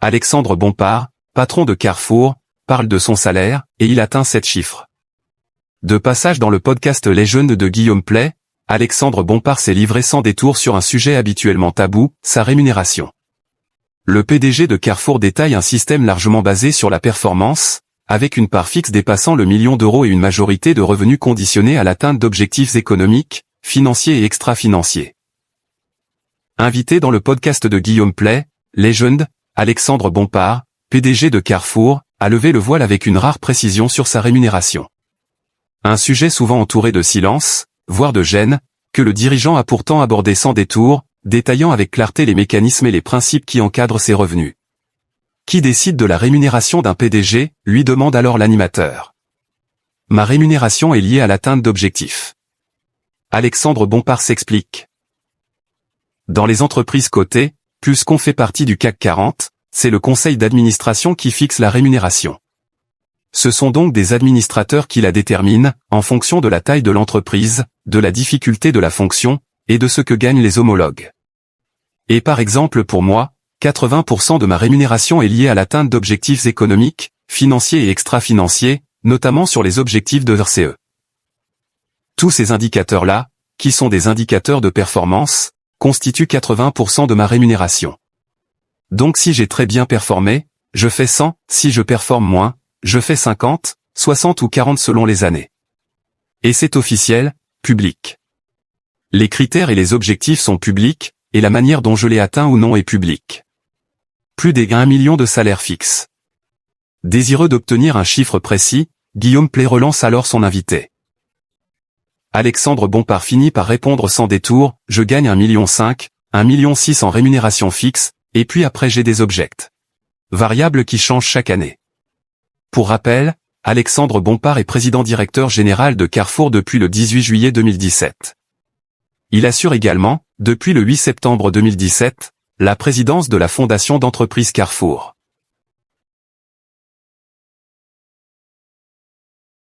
Alexandre Bompard, patron de Carrefour, parle de son salaire, et il atteint 7 chiffres. De passage dans le podcast Légende de Guillaume Play, Alexandre Bompard s'est livré sans détour sur un sujet habituellement tabou, sa rémunération. Le PDG de Carrefour détaille un système largement basé sur la performance, avec une part fixe dépassant le million d'euros et une majorité de revenus conditionnés à l'atteinte d'objectifs économiques, financiers et extra-financiers. Invité dans le podcast de Guillaume Play, Légende, Alexandre Bompard, PDG de Carrefour, a levé le voile avec une rare précision sur sa rémunération. Un sujet souvent entouré de silence, voire de gêne, que le dirigeant a pourtant abordé sans détour, détaillant avec clarté les mécanismes et les principes qui encadrent ses revenus. Qui décide de la rémunération d'un PDG, lui demande alors l'animateur. Ma rémunération est liée à l'atteinte d'objectifs. Alexandre Bompard s'explique. Dans les entreprises cotées, plus qu'on fait partie du CAC 40, c'est le conseil d'administration qui fixe la rémunération. Ce sont donc des administrateurs qui la déterminent, en fonction de la taille de l'entreprise, de la difficulté de la fonction, et de ce que gagnent les homologues. Et par exemple pour moi, 80% de ma rémunération est liée à l'atteinte d'objectifs économiques, financiers et extra-financiers, notamment sur les objectifs de RCE. Tous ces indicateurs-là, qui sont des indicateurs de performance, constituent 80% de ma rémunération. Donc si j'ai très bien performé, je fais 100, si je performe moins, je fais 50, 60 ou 40 selon les années. Et c'est officiel, public. Les critères et les objectifs sont publics, et la manière dont je les atteins ou non est publique. Plus des 1 million de salaires fixes. Désireux d'obtenir un chiffre précis, Guillaume Play relance alors son invité. Alexandre Bompard finit par répondre sans détour, je gagne 1,5 million, 1,6 million en rémunération fixe, et puis après j'ai des objects. Variables qui changent chaque année. Pour rappel, Alexandre Bompard est président-directeur général de Carrefour depuis le 18 juillet 2017. Il assure également, depuis le 8 septembre 2017, la présidence de la Fondation d'entreprise Carrefour.